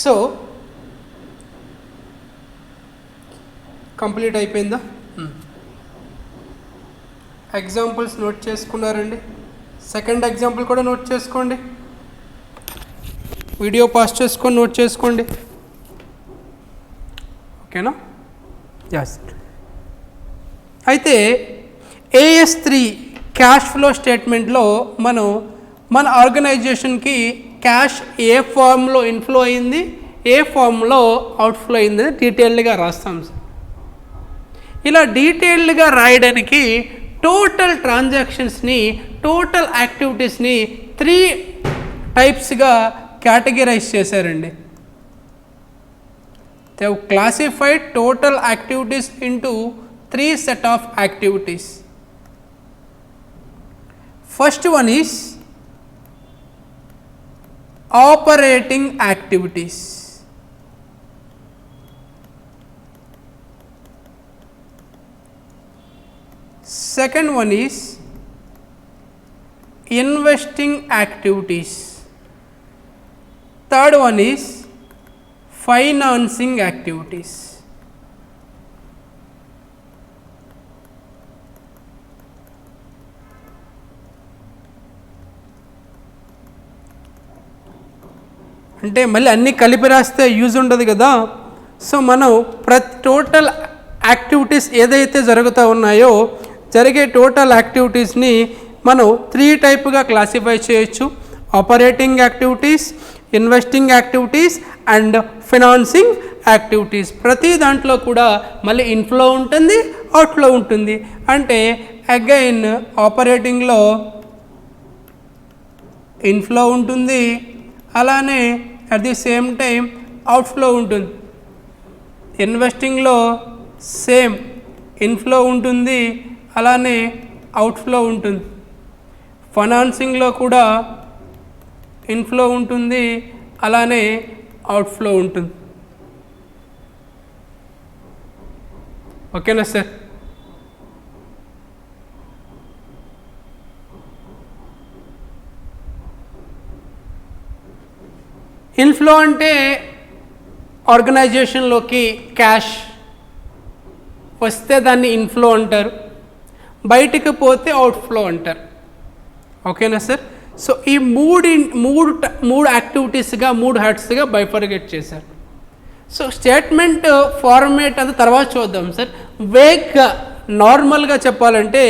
సో కంప్లీట్ అయిపోయిందా? ఎగ్జాంపుల్స్ నోట్ చేసుకున్నారండి. సెకండ్ ఎగ్జాంపుల్ కూడా నోట్ చేసుకోండి. వీడియో పాస్ చేసుకొని నోట్ చేసుకోండి, ఓకేనా. ఎస్, అయితే AS3 క్యాష్ ఫ్లో స్టేట్మెంట్లో మన ఆర్గనైజేషన్కి క్యాష్ ఏ ఫామ్లో ఇన్ఫ్లో అయింది, ఏ ఫామ్లో అవుట్ఫ్లో అయింది డీటెయిల్డ్గా రాస్తాం సార్. ఇలా డీటెయిల్డ్గా రాయడానికి టోటల్ ట్రాన్సాక్షన్స్ని, టోటల్ యాక్టివిటీస్ని 3 టైప్స్గా కేటగిరైజ్ చేశారండి. They have classified total activities into 3 set of activities. First one is operating activities. Second one is investing activities. Third one is financing activities. అంటే మళ్ళీ అన్నీ కలిపి రాస్తే యూజ్ ఉండదు కదా. సో మనం టోటల్ యాక్టివిటీస్ ఏదైతే జరుగుతూ ఉన్నాయో జరిగే టోటల్ యాక్టివిటీస్ని మనం 3 టైప్గా క్లాసిఫై చేయొచ్చు. Operating activities, investing activities and financing activities. ప్రతి దాంట్లో కూడా మళ్ళీ ఇన్ఫ్లో ఉంటుంది, అవుట్ఫ్లో ఉంటుంది. అంటే అగైన్ ఆపరేటింగ్లో ఇన్ఫ్లో ఉంటుంది, అలానే at the same time outflow ఉంటుంది. ఇన్వెస్టింగ్లో సేమ్ ఇన్ఫ్లో ఉంటుంది, అలానే అవుట్ఫ్లో ఉంటుంది. ఫైనాన్సింగ్లో కూడా ఇన్ఫ్లో ఉంటుంది, అలానే అవుట్ఫ్లో ఉంటుంది. ఓకేనా సార్? ఇన్ఫ్లో అంటే ఆర్గనైజేషన్లోకి క్యాష్ వస్తే దాన్ని ఇన్ఫ్లో అంటారు, బయటికి పోతే అవుట్ఫ్లో అంటారు. ఓకేనా సార్? సో ఈ మూడు యాక్టివిటీస్గా 3 హెడ్స్గా బైఫర్గేట్ చేశారు. సో స్టేట్మెంట్ ఫార్మేట్ అది తర్వాత చూద్దాం సార్. వేగ్గా నార్మల్గా చెప్పాలంటే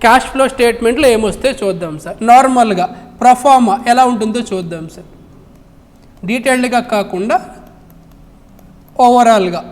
క్యాష్ ఫ్లో స్టేట్మెంట్లో ఏమొస్తే చూద్దాం సార్. నార్మల్గా ప్రొఫార్మా ఎలా ఉంటుందో చూద్దాం సార్, డీటెయిల్డ్గా కాకుండా ఓవరాల్గా.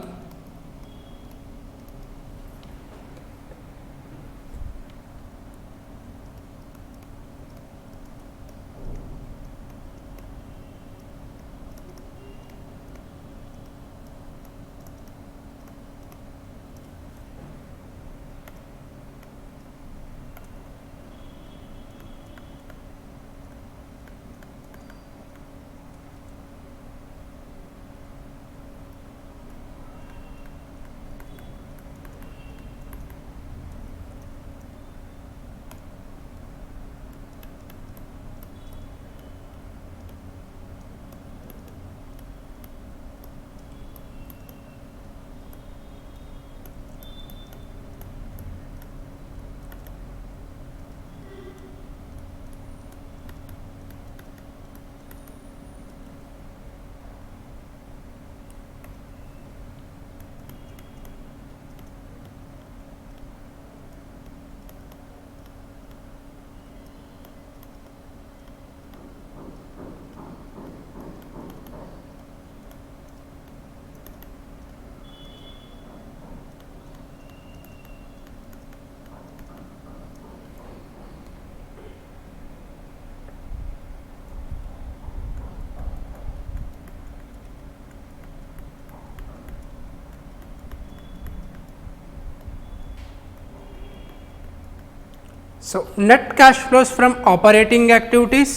So net cash flows from operating activities,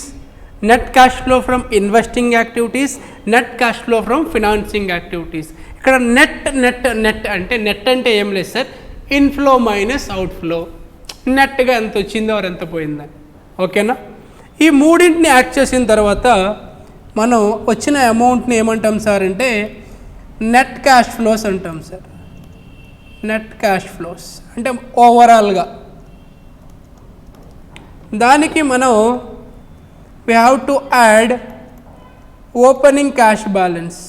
net cash flow from investing activities, net cash flow from financing activities. ఇక్కడ నెట్ అంటే ఏం లేదు సార్, ఇన్ఫ్లో మైనస్ అవుట్ఫ్లో. నెట్గా ఎంత వచ్చిందో వారు ఎంత పోయిందని. ఓకేనా? ఈ మూడింటిని యాడ్ చేసిన తర్వాత మనం వచ్చిన అమౌంట్ని ఏమంటాం సార్ అంటే నెట్ క్యాష్ ఫ్లోస్ అంటాం సార్. నెట్ క్యాష్ ఫ్లోస్ అంటే ఓవరాల్గా దానికి మనం we have to add opening cash balance.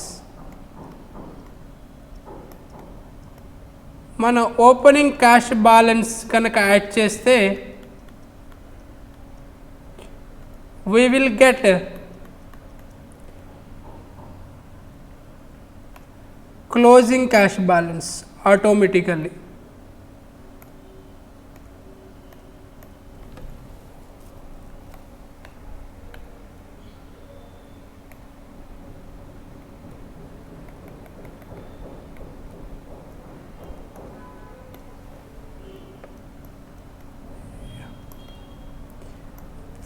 మన ఓపెనింగ్ క్యాష్ బ్యాలెన్స్ కనుక యాడ్ చేస్తే we will get closing cash balance automatically.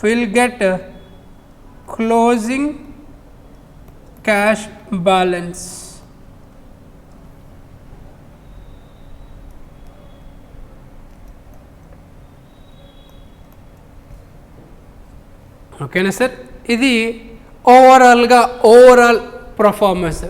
We'll get closing cash balance. ఓకేనా సార్? ఇది overall performance.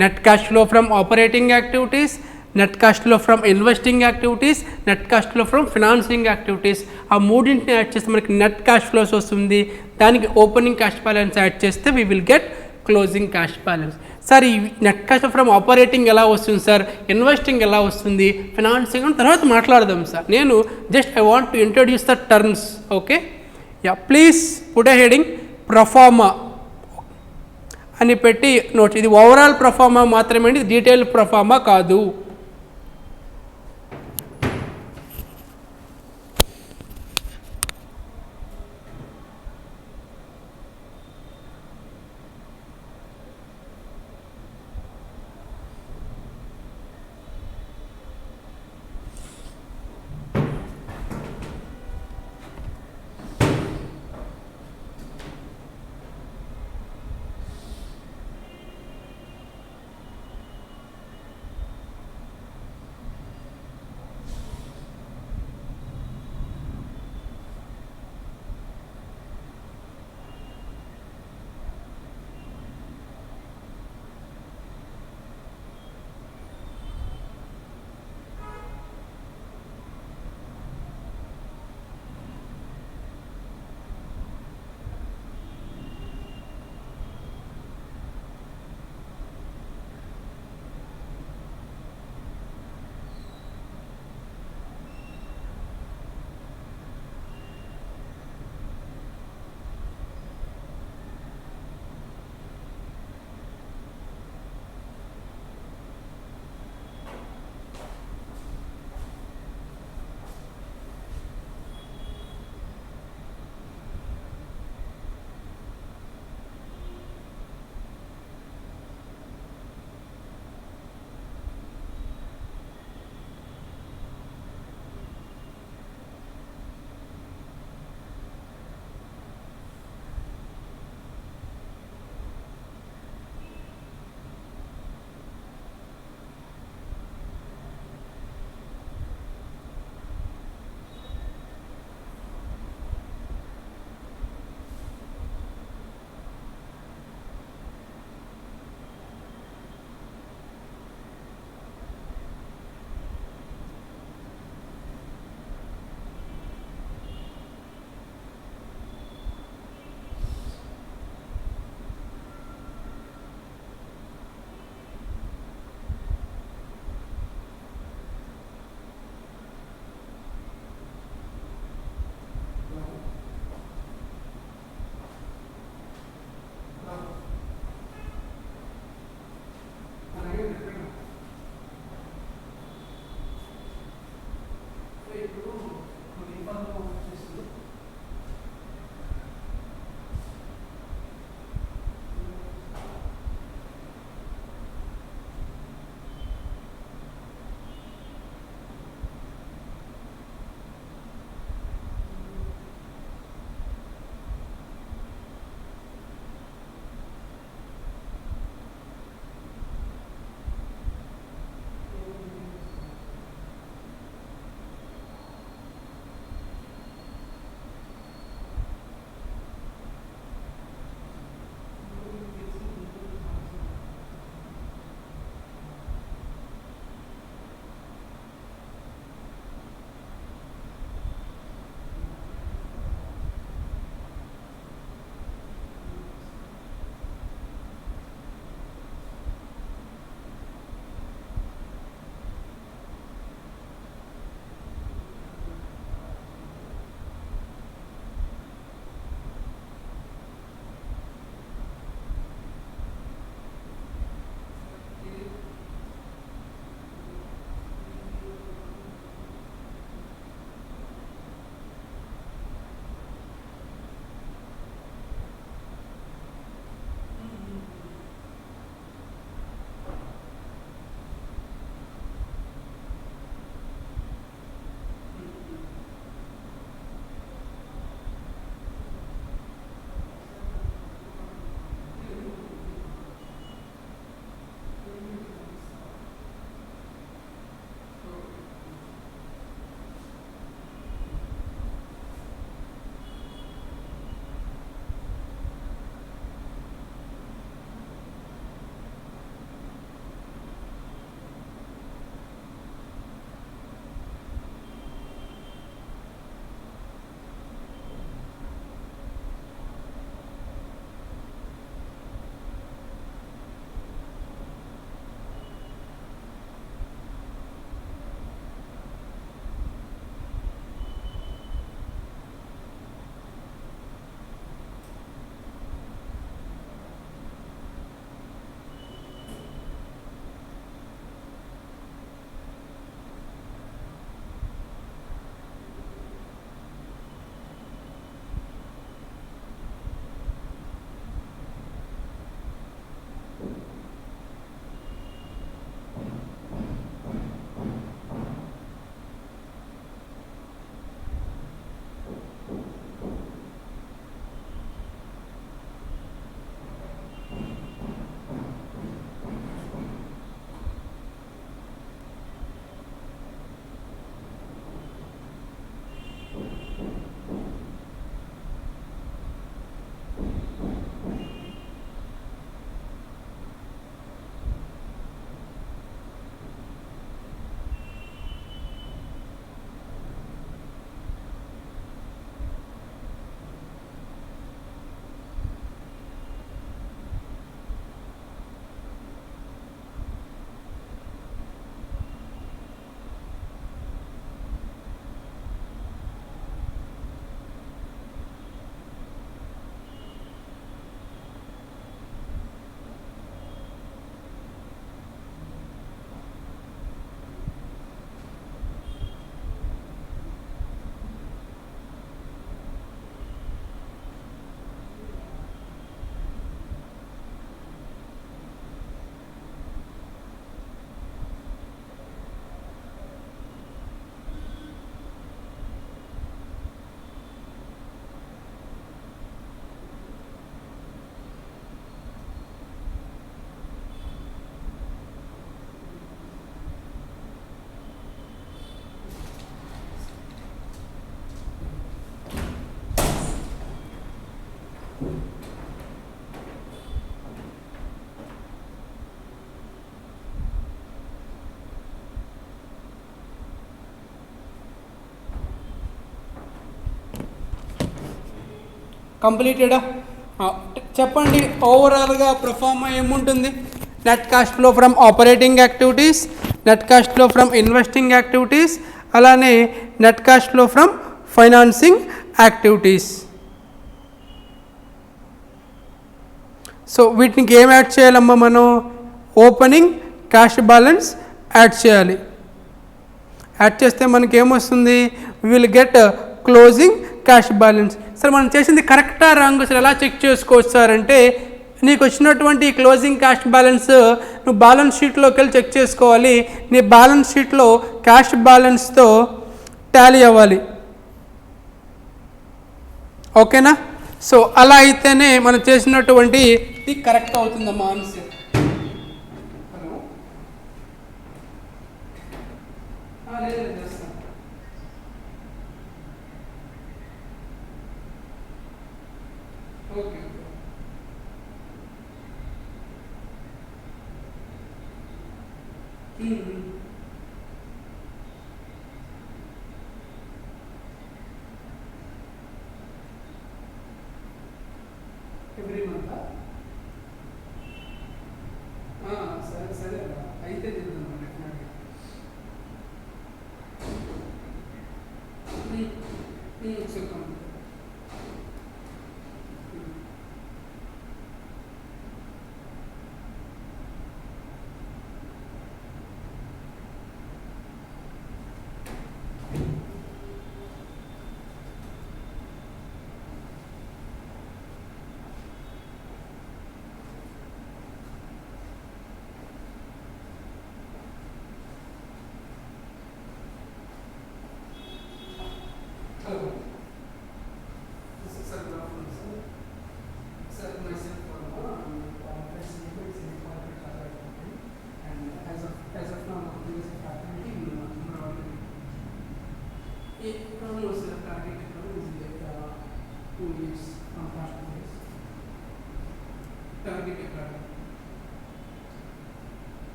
Net cash flow from operating activities, net cash flow from investing activities, net cash flow from financing activities. ఆ మూడింటిని add చేస్తే మనకి net cash flows వస్తుంది. దానికి opening cash balance add చేస్తే we will get closing cash balance. Sir ఈ net cash from operating ఎలా వస్తుంది సార్, ఇన్వెస్టింగ్ ఎలా వస్తుంది, ఫినాన్సింగ్ అని తర్వాత మాట్లాడదాం సార్. నేను just I want to introduce the terms. Okay, yeah, please put a heading proforma అని పెట్టి నోట్. ఇది ఓవరాల్ ప్రొఫార్మా మాత్రమే, డీటెయిల్ ప్రొఫార్మా కాదు. కంప్లీటెడా? చెప్పండి ఓవరాల్గా ప్రొఫార్మా ఏముంటుంది? Net cash flow from operating activities, net cash flow from investing activities, అలానే net cash flow from financing activities. So వీటికి ఏం యాడ్ చేయాలమ్మా మనం? ఓపెనింగ్ క్యాష్ బ్యాలెన్స్ యాడ్ చేయాలి. యాడ్ చేస్తే మనకి ఏమొస్తుంది? We will get closing cash balance. Sir మనం చేసింది కరెక్టా రాంగ్ సార్ ఎలా చెక్ చేసుకోవచ్చు సార్ అంటే, నీకు వచ్చినటువంటి క్లోజింగ్ క్యాష్ బ్యాలెన్స్ నువ్వు బ్యాలెన్స్ షీట్లోకి వెళ్ళి చెక్ చేసుకోవాలి. నీ బ్యాలెన్స్ షీట్లో క్యాష్ బ్యాలెన్స్తో టాలీ అవ్వాలి. ఓకేనా? సో అలా అయితేనే మనం చేసినటువంటి ఇది కరెక్ట్ అవుతుందమ్మా ఆన్సర్. హలో లేదు ఓకే ఎవ్రీ మంత్ సరే సరే అయితే చేద్దాం చెప్పండి.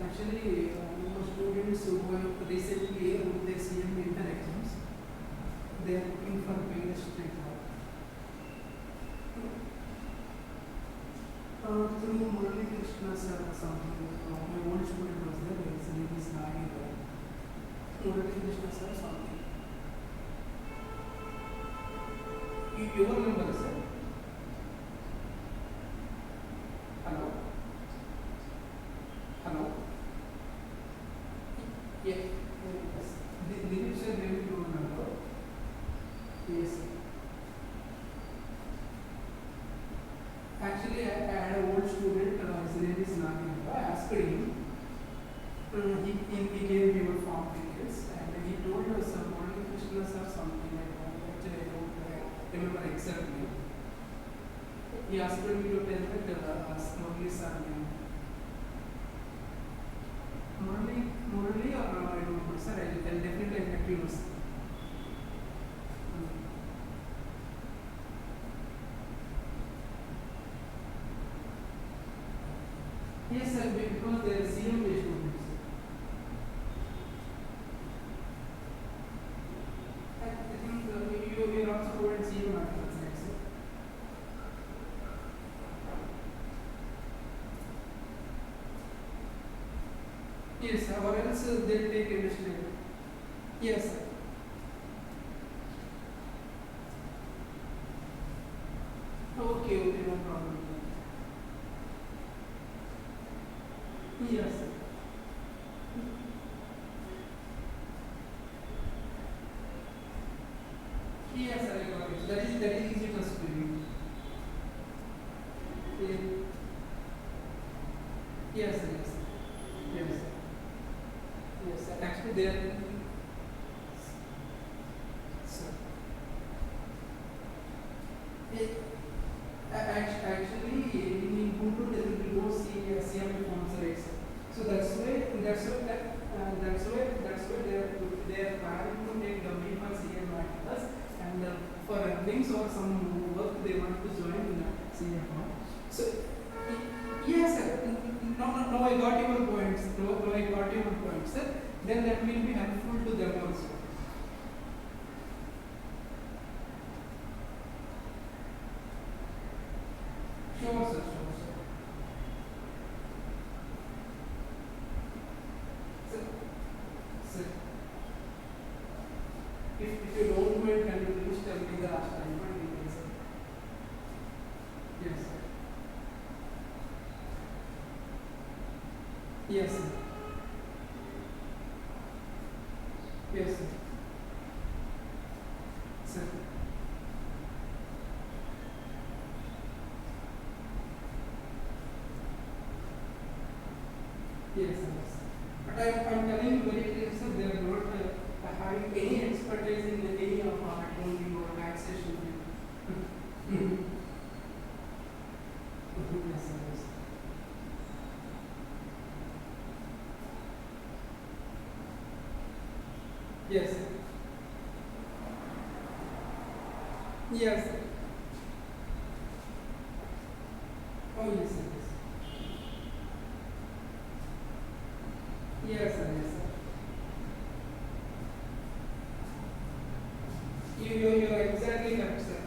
Actually, students who have recently wrote their CM inter exams, they are looking for paid straight job. Through Murali Krishna sir or something, my old student was there, his name is Nagi there. Murali Krishna sir something. You remember sir? Hello? Hello? Yeah. Dilip sir, maybe you remember? Yes. Actually, I had an old student, his name is Nagi. I asked him, he gave me your form details and he told us Murali Krishna sir something like that. Actually, I don't remember exactly. He asked me to tell that Murali sir name. Murali or I don't know sir, I'll definitely let you know sir. Yes sir, because they are CM based students. I think you are also providing CM materials, right sir? Yes, or else they will take industrial. Yes sir. Okay, no problem. Yes sir. Yes sir, I got it. That is easy to explain. Yes sir, yes sir. Yes sir. Yes sir. Actually they are sir. Actually in Ubuntu there will be no CM forms, right sir? So that's why they are planning to take dummy for CM articles and for earnings or some work they want to join in CM form. So yes sir. No, I got your points. No, I got your points sir. Then that will be helpful to them also. If you don't mind, can you please tell me the assignment details, sir? Yes, sir. Yes, sir. Yes, sir. Sir. Yes, sir. But I'm telling you very clearly, sir, they are not having any expertise in any of our accounting or taxation. Yes, sir. Yes, sir. Yes, sir. Oh, yes, sir. Yes, sir. Yes, sir. You're exactly correct, sir.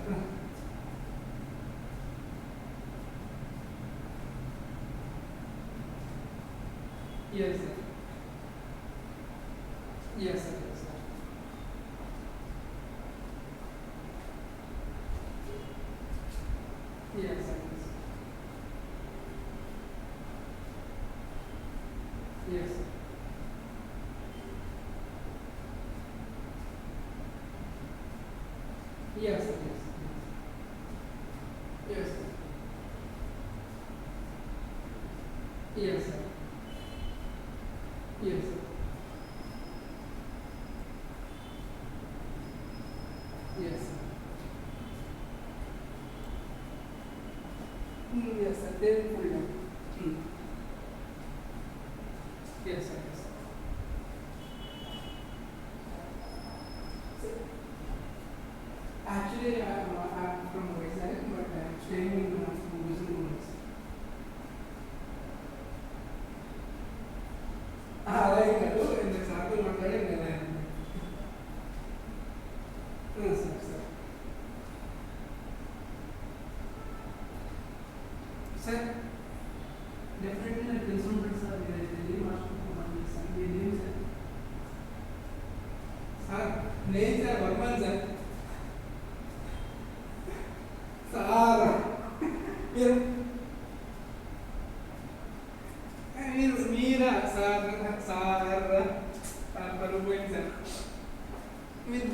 Yes, sir. Yes, sir. Yes, sir. Yes, sir. Yes, sir. Yes, sir. Yes, sir. Yes, sir. Yes, sir. Yes, sir. Yes, sir. They will pull down. Yes, sir. Yes, sir. Actually, I'm from Vizag, but I'm staying in Muzinoods. అలాగే కాదు ఎందుకు సార్లు మాట్లాడాను కదా. Sir sir sir definitely నాకు తెలిసి ఉంటుంది sir. మీరు ఢిల్లీ మార్చుకుంటున్నాను సార్. మీ నేమ్ సార్? సార్ నేను సార్ వర్మన్ సార్. సార్ మీరు మీరా సార్? సార్ పరుపోయింది సార్. మీరు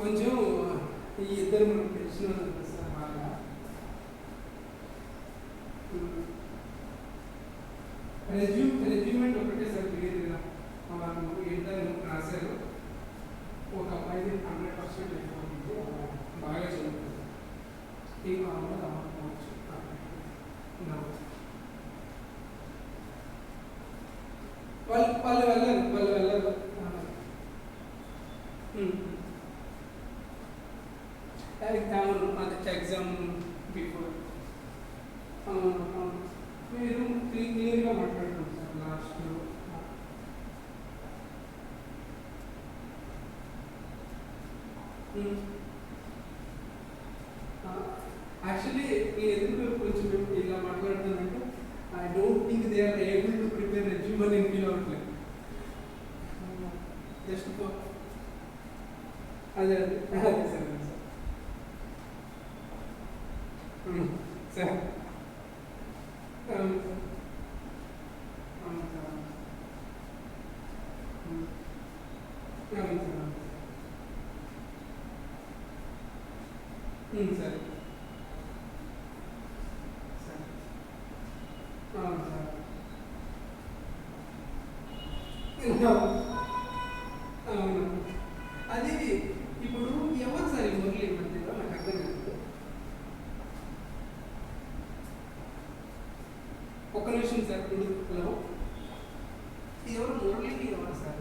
కొంచెం ఈ ఇద్దరు మనం తెలిసిన సార్ బాగా రెజ్యూమెంట్ ఒకటే సార్ క్లియర్గా వాళ్ళు ఇద్దరు రాశారు. ఒక అబ్బాయిది 100% అయిపోతుంది, బాగా చదువుతుంది. ఏం కావాలో అవ్వకపోవచ్చు. వాళ్ళు వెళ్ళరు. ఎగ్జామ్ బిఫోర్ మీరు క్లియర్గా మాట్లాడుతుంది సార్ లాస్ట్లో. యాక్చువల్లీ ఎందుకు కొంచెం ఇలా మాట్లాడుతున్నానంటే I don't think they are able to prepare resume అని ఫీల్ అవ్వట్లేదు. జస్ట్ అదే సార్ సార్ సార్ అవును. అది ఇప్పుడు ఎవరు సార్ ఈ మురళి మధ్యలో నాకు అర్థం కాదు. ఒక్క నిమిషం సార్. ఇప్పుడు హలో, ఎవరు మురళి ఎవరు సార్?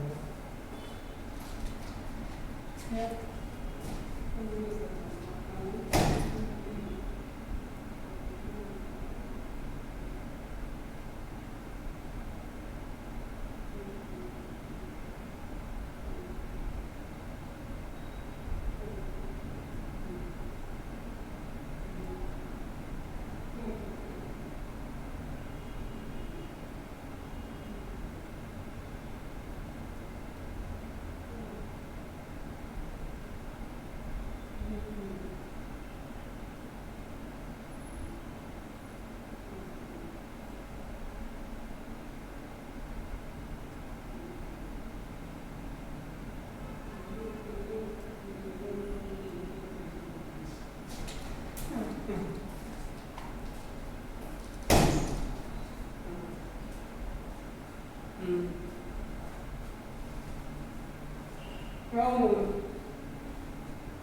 అవును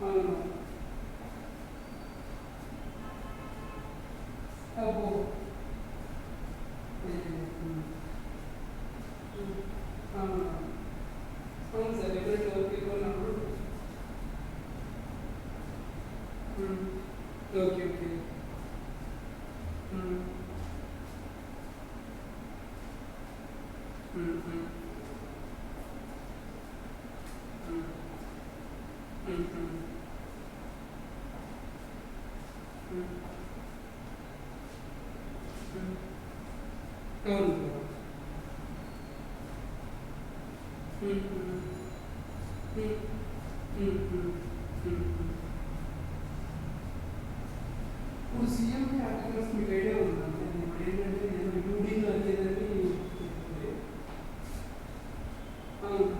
అవును. అబ్బో. అవును అవును సార్. డెఫినెట్గా ఓకే కొన్నప్పుడు. Okay okay. అవును. ఇప్పుడు సీఎం ఆర్టికల్స్ మీకు ఐడియా ఉందండి. ఇప్పుడు ఏంటంటే నేను యూడీలో అనేదని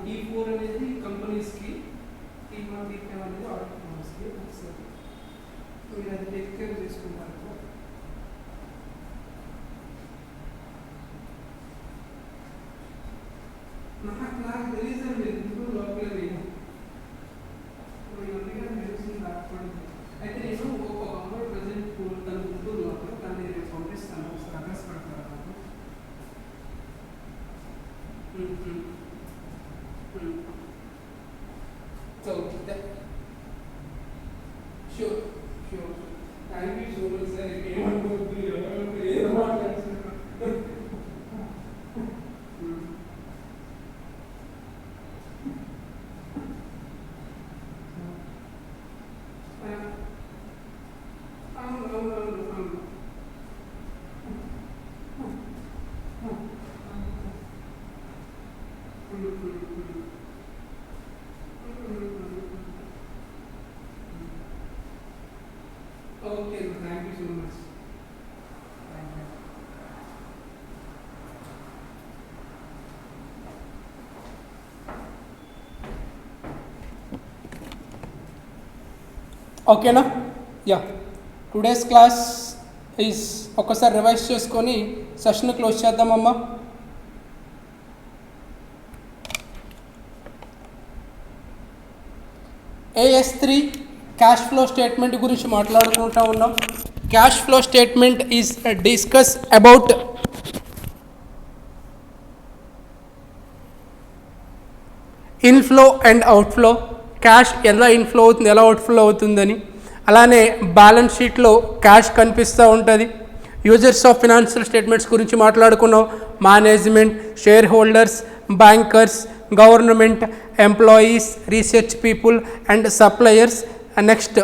T4 అనేది కంపెనీస్కి, T1 T5 అనేది ఆడిట్ ఫర్మ్స్కి. ఒకసారి మీరు అది టేక్ కేర్ చేసుకుంటారు. నాకు తెలియదు ఎందుకు లోపల నేను అందుకని తెలిసింది రాకపోయింది. అయితే నేను ఒక అమౌంట్ ప్రజెంట్ తన గుంటూరు లోపల దాన్ని నేను పంపిస్తాను. ఒకసారి అడ్రస్ పెడతాను నాకు. So sure sure. Thank you so much sir. ఏమనుకోవద్దు, ఏదో మాట్లాడుతున్నారు. Okay, thank you so much. ఓకేనా? యా, టుడేస్ క్లాస్ ఈజ్ ఒకసారి రివైజ్ చేసుకొని సెషన్ క్లోజ్ చేద్దామమ్మా. AS3 క్యాష్ ఫ్లో స్టేట్మెంట్ గురించి మాట్లాడుకుంటూ ఉన్నాం. Cash flow statement is discuss about inflow and outflow. Cash ఎలా ఇన్ఫ్లో అవుతుంది, ఎలా అవుట్ఫ్లో అవుతుందని. అలానే బ్యాలెన్స్ షీట్లో క్యాష్ కనిపిస్తూ ఉంటుంది. యూజర్స్ ఆఫ్ ఫినాన్షియల్ స్టేట్మెంట్స్ గురించి మాట్లాడుకున్నాం. Management, share holders, bankers, government, employees, research people and suppliers. Next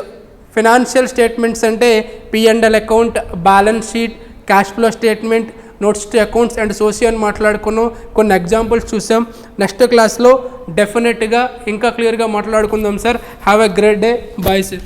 financial statements అంటే P&L account, balance sheet, cash flow statement, notes to accounts and social అని మాట్లాడుకున్నాం. కొన్ని examples చూసాం. Next క్లాస్లో డెఫినెట్గా ఇంకా క్లియర్గా మాట్లాడుకుందాం sir. Have a great day. Bye sir.